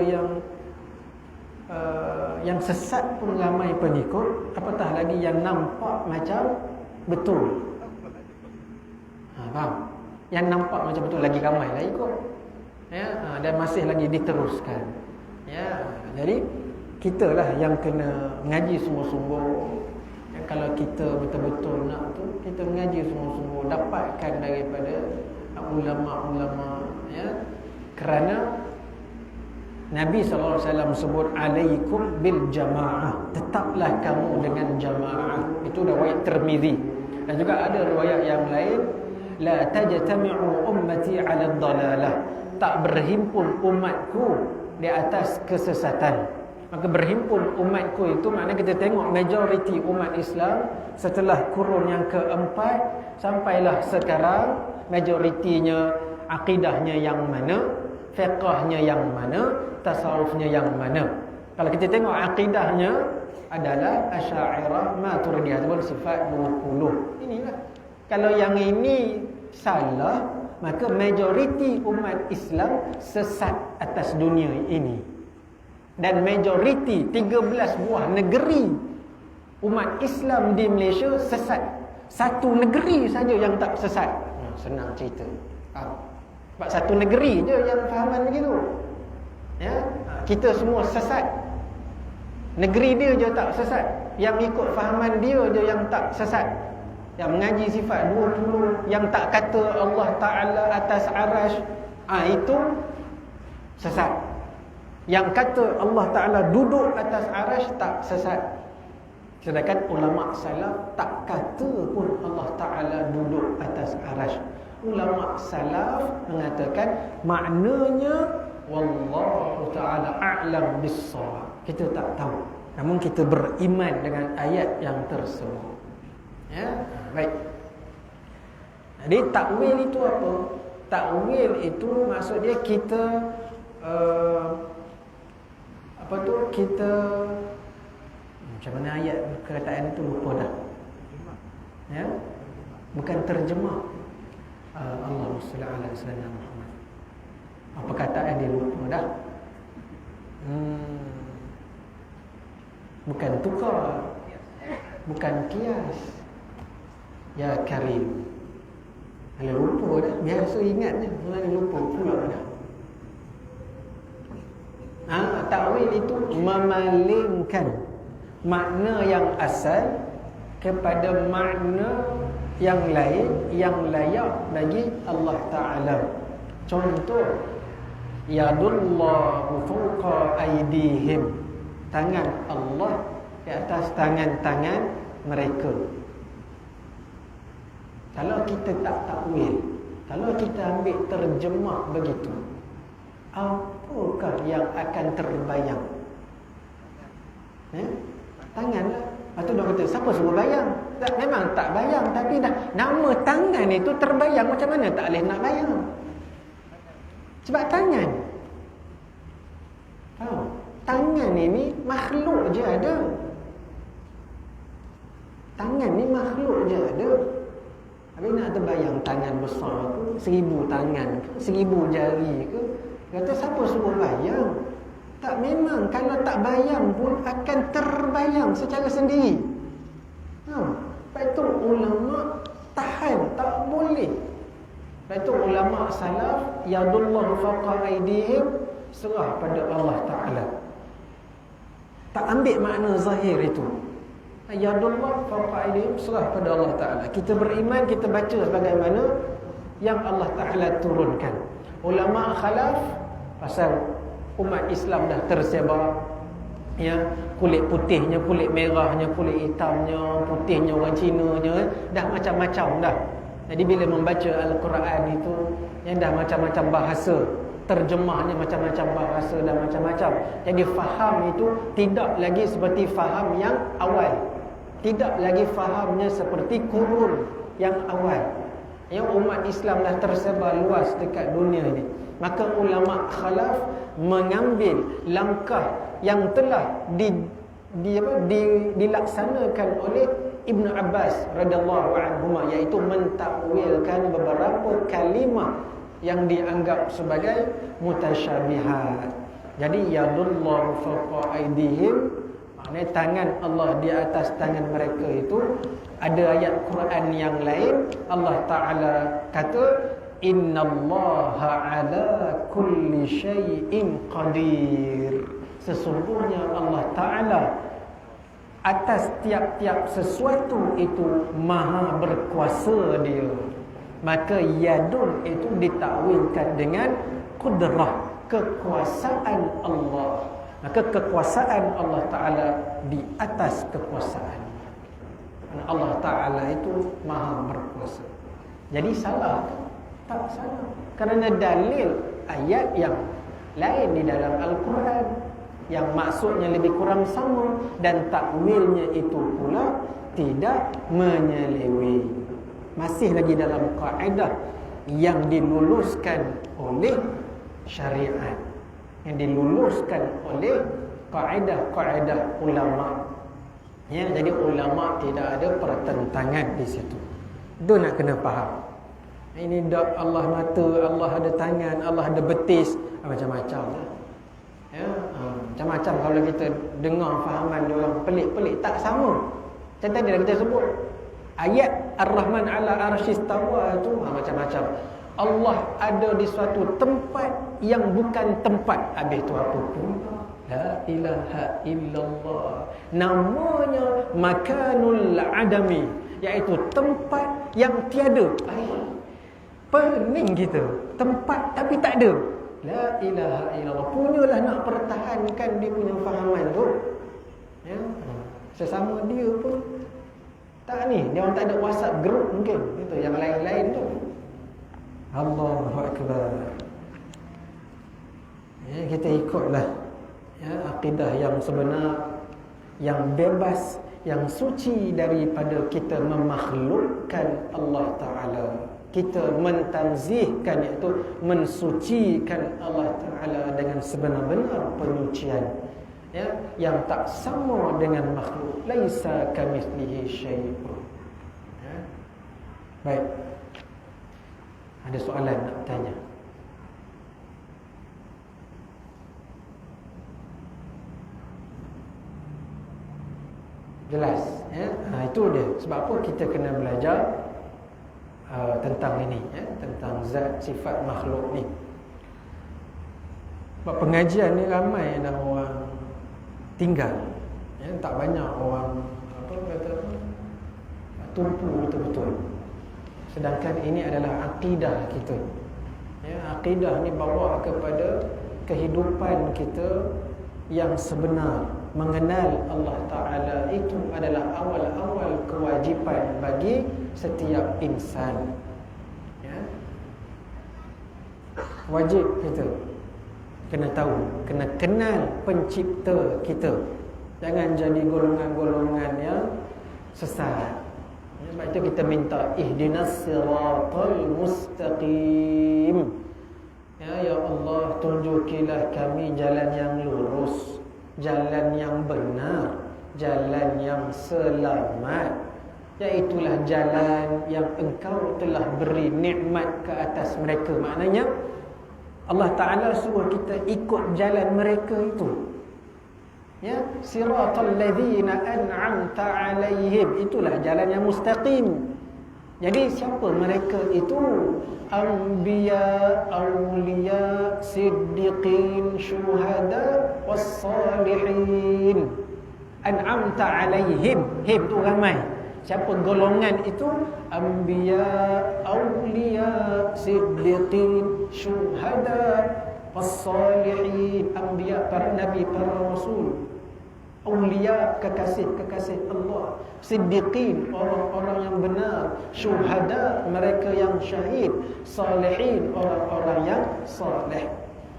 yang sesat pun ramai pengikut, apatah lagi yang nampak macam betul. Faham? Yang nampak macam betul lagi ramai lah ikut. Dan masih lagi diteruskan. Jadi kita lah yang kena mengaji sungguh-sungguh. Kalau kita betul-betul nak tu, kita mengaji sungguh-sungguh, dapatkan daripada ulama-ulama, kerana Nabi SAW sebut alaikum bil jamaah, tetaplah kamu dengan jamaah. Itu riwayat Tirmizi. Dan juga ada riwayat yang lain, la tajtami'u ummati 'ala dhalalah, tak berhimpun umatku di atas kesesatan. Maka berhimpun umatku itu maknanya kita tengok majoriti umat Islam setelah kurun yang keempat sampailah sekarang, majoritinya akidahnya yang mana, fiqahnya yang mana, tasawufnya yang mana. Kalau kita tengok akidahnya adalah Asy'ariyah Maturidiyah ataupun sifat 20. Inilah. Kalau yang ini salah, maka majoriti umat Islam sesat atas dunia ini. Dan majoriti 13 buah negeri umat Islam di Malaysia sesat. Satu negeri saja yang tak sesat. Senang cerita. Sebab satu negeri je yang fahaman begitu. Kita semua sesat. Negeri dia je tak sesat. Yang ikut fahaman dia je yang tak sesat. Yang mengaji sifat 20 yang tak kata Allah Ta'ala atas arash, itu sesat. Yang kata Allah Ta'ala duduk atas arash tak sesat. Sedangkan ulama salaf tak kata pun Allah Ta'ala duduk atas arash. Ulama salaf mengatakan maknanya wallahu ta'ala a'lam bis-shawab. Kita tak tahu, namun kita beriman dengan ayat yang tersebut. Ya, baik. Jadi takwil itu apa? Takwil itu maksudnya kita kita macam mana ayat perkataan itu lupa dah. Ya. Bukan terjemah. Allahumma shalli ala sayyidina Muhammad. Apa perkataan dia lupa dah. Bukan tukar. Bukan kias. Ya Karim. Kalau lupa dah, biasa ingat je, mulai lupa pula dah. Takwil itu memalingkan makna yang asal kepada makna yang lain yang layak bagi Allah Ta'ala. Contoh, yadullahu fawqa aydihim, tangan Allah di atas tangan-tangan mereka. Kalau kita tak takwil, kalau kita ambil terjemah begitu, apakah yang akan terbayang? Tanganlah. Lepas tu dia kata, siapa suruh bayang? Tak, memang tak bayang, tapi dah nama tangan itu terbayang. Macam mana tak boleh nak bayang? Sebab tangan. Tangan ini makhluk je ada. Tangan ni makhluk je ada. Habis nak terbayang tangan besar ke, 1000 tangan ke, 1000 jari ke? Kata siapa suruh bayang? Tak, memang kalau tak bayang pun akan terbayang secara sendiri. Lepas tu ulama tahan, tak boleh. Lepas tu ulama salaf, yadullahu fawqa aydihim, serah pada Allah Ta'ala. Tak ambil makna zahir itu. Yadullah fawqa aydihim, serah pada Allah Ta'ala. Kita beriman, kita baca sebagaimana yang Allah Ta'ala turunkan. Ulama khalaf, pasal umat Islam dah tersebar, ya, kulit putihnya, kulit merahnya, kulit hitamnya, putihnya, orang Cinanya, dah macam-macam dah. Jadi bila membaca Al-Quran itu, yang dah macam-macam bahasa, terjemahnya macam-macam bahasa dan macam-macam. Jadi faham itu tidak lagi seperti faham yang awal. Tidak lagi fahamnya seperti kurun yang awal. Yang umat Islam dah tersebar luas dekat dunia ini. Maka ulama khalaf mengambil langkah yang telah dilaksanakan oleh Ibn Abbas radhiyallahu anhuma, iaitu mentakwilkan beberapa kalimah yang dianggap sebagai mutasyabihat. Jadi yadullahu fawqa aydihim, maknanya tangan Allah di atas tangan mereka itu. Ada ayat Quran yang lain, Allah Ta'ala kata, innallaha ala kulli syai'in qadir. Sesungguhnya Allah Ta'ala atas tiap-tiap sesuatu itu maha berkuasa dia. Maka yadun itu ditakwilkan dengan kudrah, kekuasaan Allah. Maka kekuasaan Allah Ta'ala di atas kekuasaan. Allah Ta'ala itu maha berkuasa. Jadi salah? Tak salah. Kerana dalil ayat yang lain di dalam Al-Quran yang maksudnya lebih kurang sama, dan takwilnya itu pula tidak menyeleweng. Masih lagi dalam kaedah yang diluluskan oleh syariat, yang diluluskan oleh kaedah-kaedah ulama. Ya, jadi ulama tidak ada pertentangan di situ. Itu nak kena faham. Ini dak Allah mata, Allah ada tangan, Allah ada betis, macam-macam lah. Ya, macam-macam kalau kita dengar fahaman dia orang pelik-pelik, tak sama. Macam tadi dah kita sebut ayat Ar-Rahman ala arsyistawa tu macam-macam. Allah ada di suatu tempat yang bukan tempat. Habis tu apa pun la ilaha illallah. Namanya makanul adami, iaitu tempat yang tiada air. Pening kita, tempat tapi tak ada. La ilaha illallah. Punyalah nak pertahankan dia punya fahaman tu. Ya. Sesama dia pun tak ni, dia orang tak ada WhatsApp group mungkin. Itu yang lain-lain tu. Allahu akbar. Ya, kita ikutlah ya akidah yang sebenar, yang bebas, yang suci daripada kita memakhlukkan Allah Ta'ala. Kita mentanzihkan, iaitu mensucikan Allah Ta'ala dengan sebenar-benar penyucian ya, yang tak sama dengan makhluk. Laisa kamitslihi syai'un. Ya. Baik. Ada soalan nak tanya? Jelas ya? Itu dia. Sebab apa kita kena belajar tentang ini ya? Tentang zat sifat makhluk ni. Sebab pengajian ni ramai dah orang tinggal ya? Tak banyak orang tumpu betul-betul. Sedangkan ini adalah akidah kita ya? Akidah ni bawa kepada kehidupan kita yang sebenar. Mengenal Allah Ta'ala itu adalah awal-awal kewajipan bagi setiap insan ya? Wajib kita kena tahu, kena kenal pencipta kita. Jangan jadi golongan-golongan yang sesat. Sebab itu kita minta ihdinas siratal mustaqim. Ya Allah, tunjukilah kami jalan yang lurus, jalan yang benar, jalan yang selamat. Iaitulah jalan yang Engkau telah beri nikmat ke atas mereka. Maknanya Allah Ta'ala suruh kita ikut jalan mereka itu ya, siratal ladzina an'amta alaihim. Itulah jalan yang mustaqim. Jadi siapa mereka itu? Anbiya, awliya, siddiqin, syuhada, wassalihin. An'amta alaihim. Him tu ramai. Siapa golongan itu? Anbiya, awliya, siddiqin, syuhada, wassalihin. Anbiya, para nabi, para rasul. Awliya, kekasih-kekasih Allah. Siddiqin, orang-orang yang benar. Syuhada, mereka yang syahid. Salihin, orang-orang yang saleh.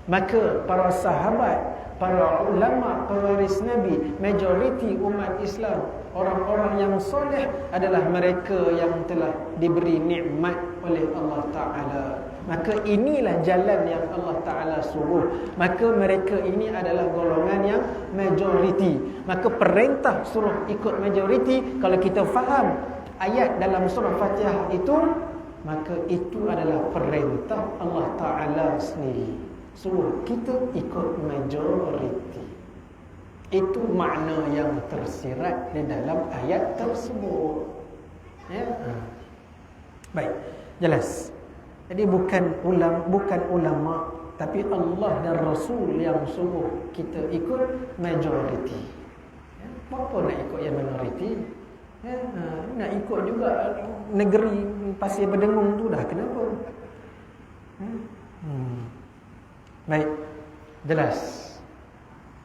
Maka para sahabat, para ulama pewaris Nabi, majoriti umat Islam, orang-orang yang soleh adalah mereka yang telah diberi nikmat oleh Allah Ta'ala. Maka inilah jalan yang Allah Ta'ala suruh. Maka mereka ini adalah golongan yang majoriti. Maka perintah suruh ikut majoriti, kalau kita faham ayat dalam surah Fatihah itu, maka itu adalah perintah Allah Ta'ala sendiri. Suruh kita ikut majoriti. Itu makna yang tersirat di dalam ayat tersebut ya? Baik, jelas. Jadi bukan ulama, tapi Allah dan Rasul yang suruh kita ikut majoriti ya? Apa nak ikut yang minoriti ya? Nak ikut juga negeri pasir berdengung tu dah, kenapa ya? Baik, jelas.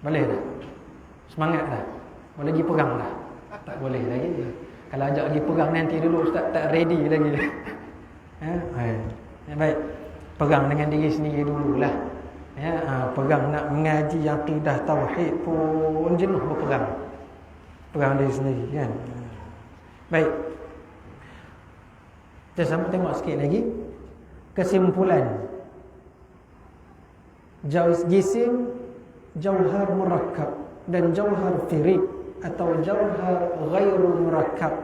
Boleh dah. Semangat dah. Boleh pergi perang dah. Tak boleh lagi. Kalau ajak pergi perang nanti dulu Ustaz tak ready lagi. Baik. Perang dengan diri sendiri dululah. Ya, perang nak mengaji akidah tauhid pun jenuh berperang. Perang diri sendiri kan. Baik. Kita sama tengok sikit lagi kesimpulan. Jisim, jauhar murakkab dan jauhar firid atau jauhar ghairu murakkab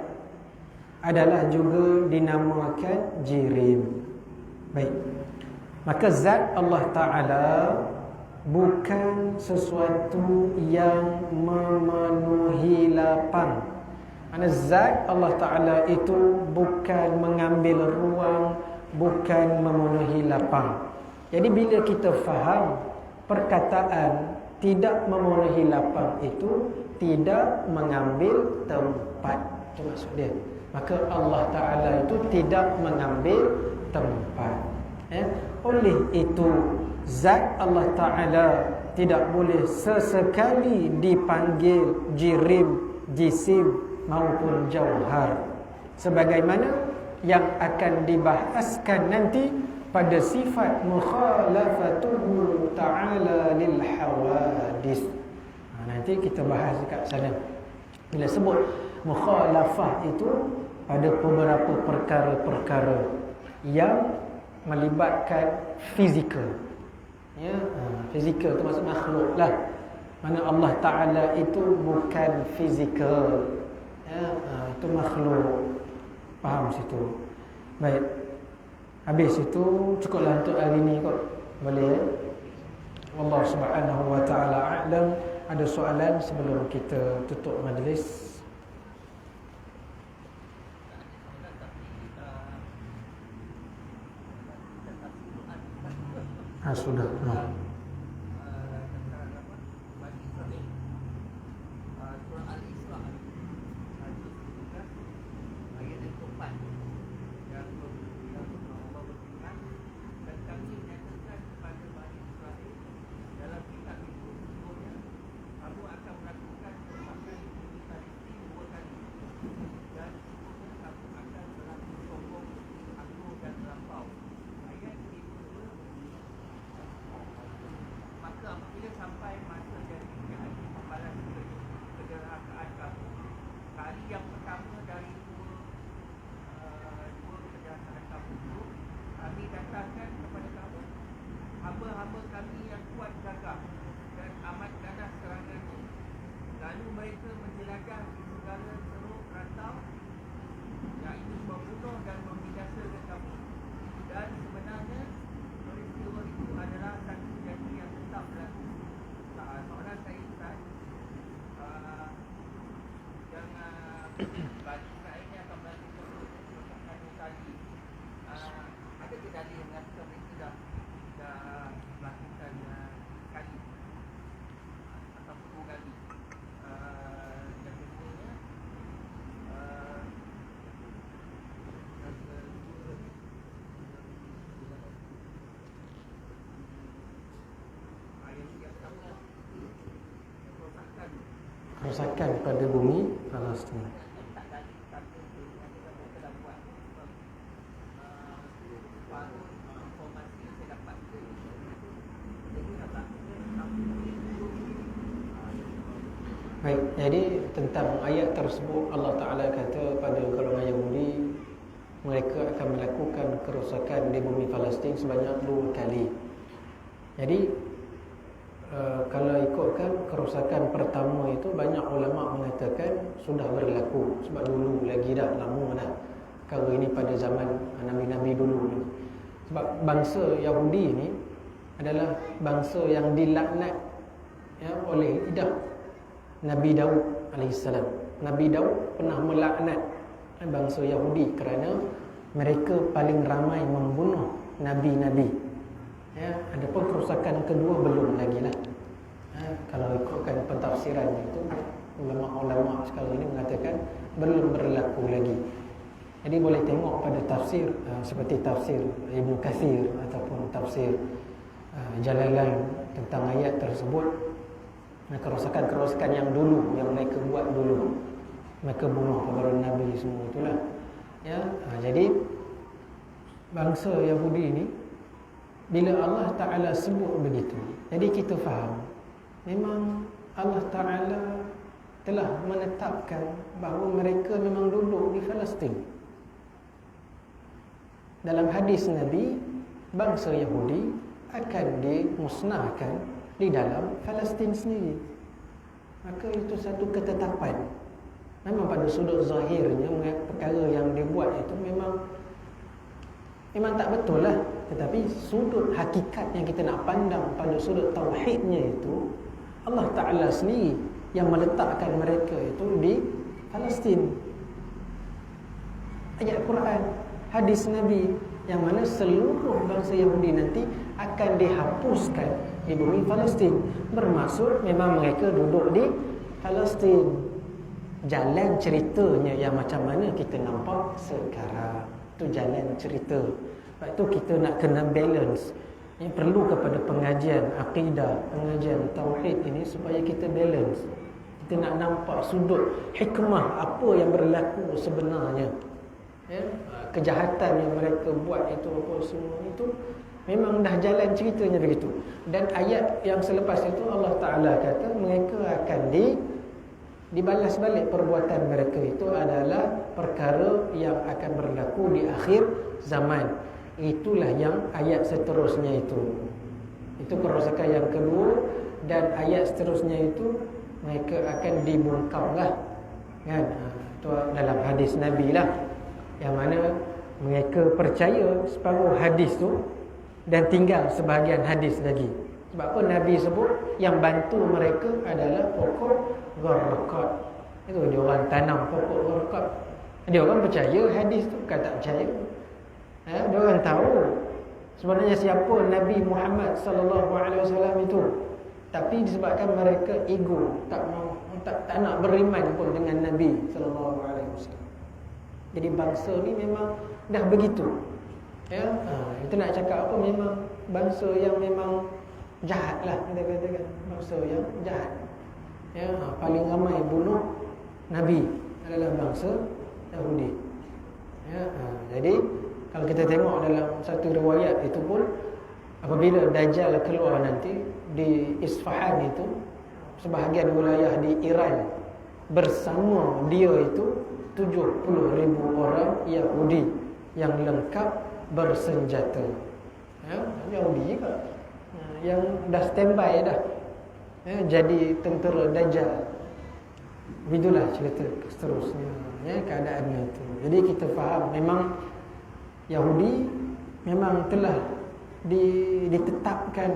adalah juga dinamakan jirim. Baik. Maka zat Allah Ta'ala bukan sesuatu yang memenuhi lapang. Maksudnya zat Allah Ta'ala itu bukan mengambil ruang, bukan memenuhi lapang. Jadi bila kita faham perkataan tidak memenuhi lapang itu tidak mengambil tempat, itu maksud dia. maka Allah Ta'ala itu tidak mengambil tempat. Oleh itu zat Allah Ta'ala tidak boleh sesekali dipanggil jirim, jisim maupun jauhar, sebagaimana yang akan dibahaskan nanti pada sifat mukhalafatuhu ta'ala lil hawadis. Nanti kita bahas dekat sana. Bila sebut mukhalafah itu pada beberapa perkara-perkara yang melibatkan fizikal. Fizikal tu maksud makhluk lah. Mana Allah Ta'ala itu bukan fizikal. Itu makhluk. Faham situ. Baik. Habis itu cukuplah untuk hari ni kot. Boleh. Allah Subhanahu wa Ta'ala a'lam. Ada soalan sebelum kita tutup majlis? Sudah. Kerosakan pada bumi Palestin. Baik, jadi tentang ayat tersebut Allah Ta'ala kata pada golongan Yahudi, mereka akan melakukan kerosakan di bumi Palestin sebanyak 2 kali. Jadi kalau ikutkan kerosakan pertama itu, banyak ulama mengatakan sudah berlaku, sebab dulu lagi dah, lama dah. Kalau ini pada zaman Nabi-Nabi dulu ni. Sebab bangsa Yahudi ni adalah bangsa yang dilaknat oleh lidah Nabi Daud AS. Nabi Daud pernah melaknat bangsa Yahudi kerana mereka paling ramai membunuh Nabi-Nabi. Adapun kerosakan kedua belum lagi lah. Kalau ikutkan pentafsiran itu, ulama-ulama sekarang ini mengatakan belum berlaku lagi. Jadi boleh tengok pada tafsir seperti tafsir Ibn Kathir ataupun tafsir Jalalain tentang ayat tersebut. Kerosakan-kerosakan yang dulu, yang mereka buat dulu, mereka bunuh para Nabi semua itulah. Jadi bangsa Yahudi ini, bila Allah Ta'ala sebut begitu, jadi kita faham memang Allah Ta'ala telah menetapkan bahawa mereka memang duduk di Palestin. Dalam hadis Nabi, bangsa Yahudi akan dimusnahkan di dalam Palestin sendiri. Maka itu satu ketetapan. Memang pada sudut zahirnya perkara yang dibuat itu memang tak betul lah. Tetapi sudut hakikat yang kita nak pandang pada sudut tauhidnya itu, Allah Ta'ala sendiri yang meletakkan mereka itu di Palestin. Ayat Quran, hadis Nabi, yang mana seluruh bangsa Yahudi nanti akan dihapuskan di bumi Palestin. Bermaksud memang mereka duduk di Palestin. jalan ceritanya yang macam mana kita nampak sekarang. Itu jalan cerita. Sebab tu kita nak kena balance. Ini perlu kepada pengajian akidah, pengajian tauhid ini supaya kita balance. Kita nak nampak sudut hikmah apa yang berlaku sebenarnya. Ya, kejahatan yang mereka buat itu apa semua itu memang dah jalan ceritanya begitu. Dan ayat yang selepas itu Allah Ta'ala kata mereka akan dibalas balik perbuatan mereka itu adalah perkara yang akan berlaku di akhir zaman. Itulah yang ayat seterusnya itu. Itu kerosakan yang kedua. Dan ayat seterusnya itu mereka akan dibungkam lah, kan? Itu dalam hadis Nabi lah, yang mana mereka percaya separuh hadis tu dan tinggal sebahagian hadis lagi. Sebab apa Nabi sebut yang bantu mereka adalah pokok gharqad. Itu dia orang tanam pokok gharqad. Dia orang percaya hadis tu, bukan tak percaya. Dia orang tahu sebenarnya siapa Nabi Muhammad sallallahu alaihi wasallam itu. Tapi disebabkan mereka ego, tak nak beriman pun dengan Nabi sallallahu alaihi wasallam. Jadi bangsa ni memang dah begitu. Ya, kita nak cakap apa, memang bangsa yang memang jahat lah, kita katakan bangsa yang jahat. Ya, paling ramai bunuh Nabi adalah bangsa Yahudi. Ya, jadi kalau kita tengok dalam satu riwayat itu pun, apabila Dajjal keluar nanti di Isfahan itu, sebahagian wilayah di Iran, bersama dia itu 70,000 orang Yahudi yang lengkap bersenjata. Ya, Yahudi juga yang dah standby dah, ya, jadi tentera Dajjal. Begitulah cerita seterusnya, ya, keadaannya itu. Jadi kita faham memang Yahudi memang telah ditetapkan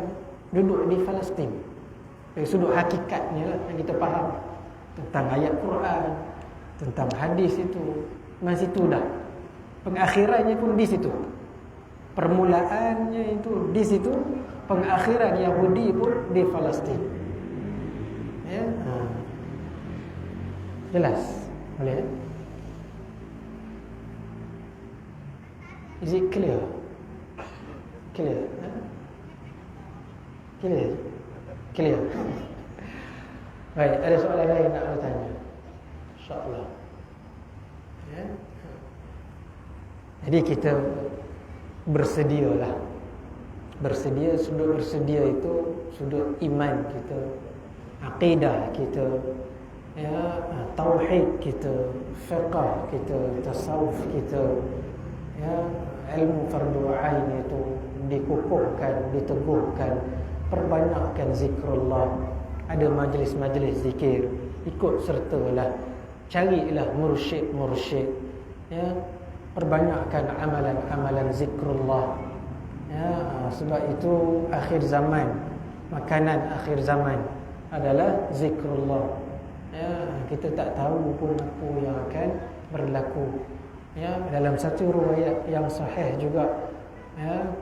duduk di Palestin. Dari sudut hakikatnya lah yang kita faham tentang ayat Quran, tentang hadis itu, masih situ dah. Pengakhirannya pun di situ. Permulaannya itu di situ, pengakhiran Yahudi pun di Palestin. Ya, jelas, boleh? Is it clear? Clear? Clear? Clear? Baik, ada soalan lain nak bertanya? InsyaAllah. Ya. Jadi kita bersedialah. Sudut bersedia itu sudut iman kita, akidah kita, ya, tauhid kita, fiqh kita, tasawuf kita, ya, ilmu fardu ain itu dikukuhkan, diteguhkan, perbanyakkan zikrullah, ada majlis-majlis zikir, ikut sertalah, carilah mursyid, ya, perbanyakkan amalan-amalan zikrullah, ya, sebab itu akhir zaman, makanan akhir zaman adalah zikrullah. Ya, kita tak tahu pun apa yang akan berlaku. Ya, dalam satu riwayat yang sahih juga, ya,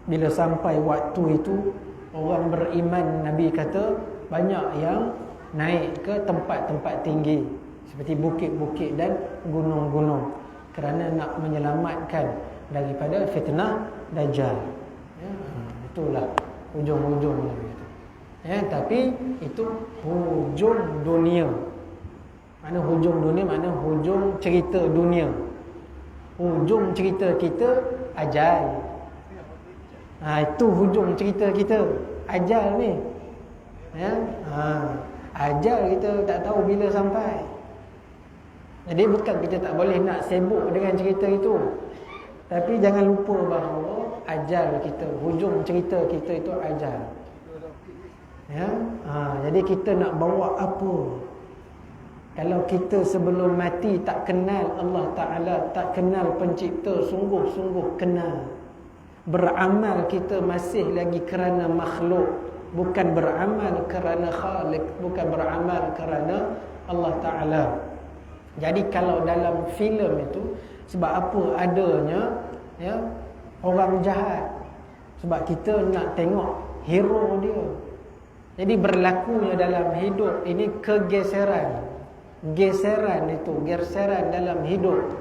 bila sampai waktu itu orang beriman, Nabi kata banyak yang naik ke tempat-tempat tinggi seperti bukit-bukit dan gunung-gunung kerana nak menyelamatkan daripada fitnah Dajjal. Ya, itulah hujung-hujungnya begitu. Ya, tapi itu hujung dunia. Mana hujung dunia? Mana hujung cerita dunia. Hujung cerita kita ajal. Itu hujung cerita kita, ajal ni. Ya, ajal kita tak tahu bila sampai. Jadi bukan kita tak boleh nak sibuk dengan cerita itu, tapi jangan lupa bahawa ajal kita, hujung cerita kita itu ajal. Ya, jadi kita nak bawa apa? Kalau kita sebelum mati tak kenal Allah Ta'ala, tak kenal pencipta, sungguh-sungguh kenal. Beramal kita masih lagi kerana makhluk, bukan beramal kerana Khalik, bukan beramal kerana Allah Ta'ala. Jadi kalau dalam filem itu, sebab apa adanya, ya, orang jahat? Sebab kita nak tengok hero dia. Jadi berlakunya dalam hidup ini kegeseran. geseran dalam hidup.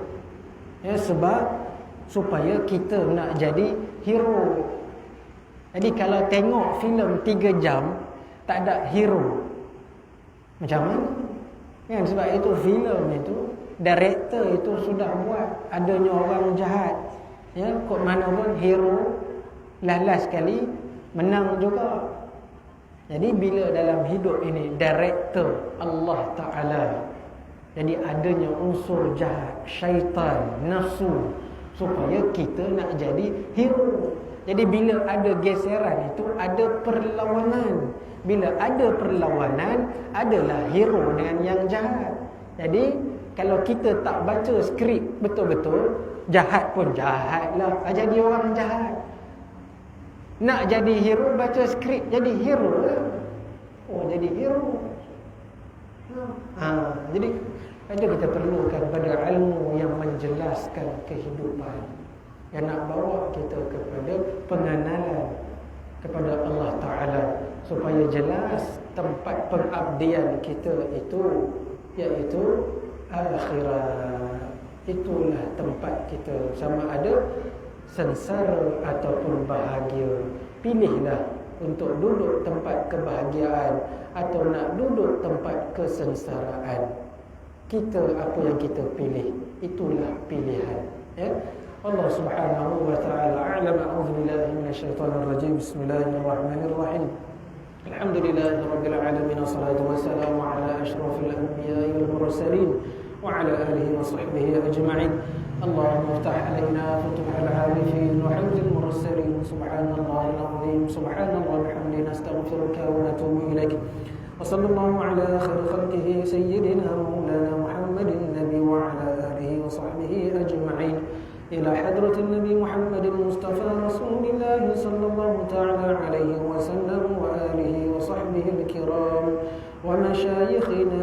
Ya, sebab supaya kita nak jadi hero. Jadi kalau tengok filem 3 jam tak ada hero, macam mana? Kan, sebab itu filem itu, director itu sudah buat adanya orang jahat. Ya, kok mana pun hero lalas sekali menang juga. Jadi bila dalam hidup ini director Allah Ta'ala, jadi adanya unsur jahat, syaitan, nafsu, supaya kita nak jadi hero. Jadi bila ada geseran itu ada perlawanan. Bila ada perlawanan, adalah hero dengan yang jahat. Jadi kalau kita tak baca skrip betul-betul, jahat pun jahat lah, jadi orang jahat. Nak jadi hero, baca skrip jadi hero lah. Oh, jadi hero. Jadi ada kita perlukan pada ilmu yang menjelaskan kehidupan, yang nak bawa kita kepada pengenalan kepada Allah Ta'ala, supaya jelas tempat pengabdian kita itu, iaitu akhirat. Itulah tempat kita, sama ada sengsara ataupun bahagia. Pilihlah untuk duduk tempat kebahagiaan atau nak duduk tempat kesengsaraan. Kita, apa yang kita pilih, itulah pilihan. Ya? Allah Subhanahu wa ta'ala a'lam. A'udzu billahi minasyaitonir rajim. Bismillahirrahmanirrahim. Alhamdulillahirabbil alamin, wassalatu wassalamu ala asyrafil anbiya'i wal mursalin wa ala alihi wa sahbihi ajma'in. Allahumma iftah alaina futuhal 'arifin wa hamdil mursalin. Subhanallahil 'azim, subhanallah bihamdihi, nastaghfiruka wa natubu ilaik. Wa sallallahu ala khairi khalqihi sayyidina maulana Muhammadin nabi wa ala alihi wa sahbihi ajma'in. إلى حضرة النبي محمد المصطفى رسول الله صلى الله تعالى عليه وسلم وآله وصحبه الكرام ومشايخنا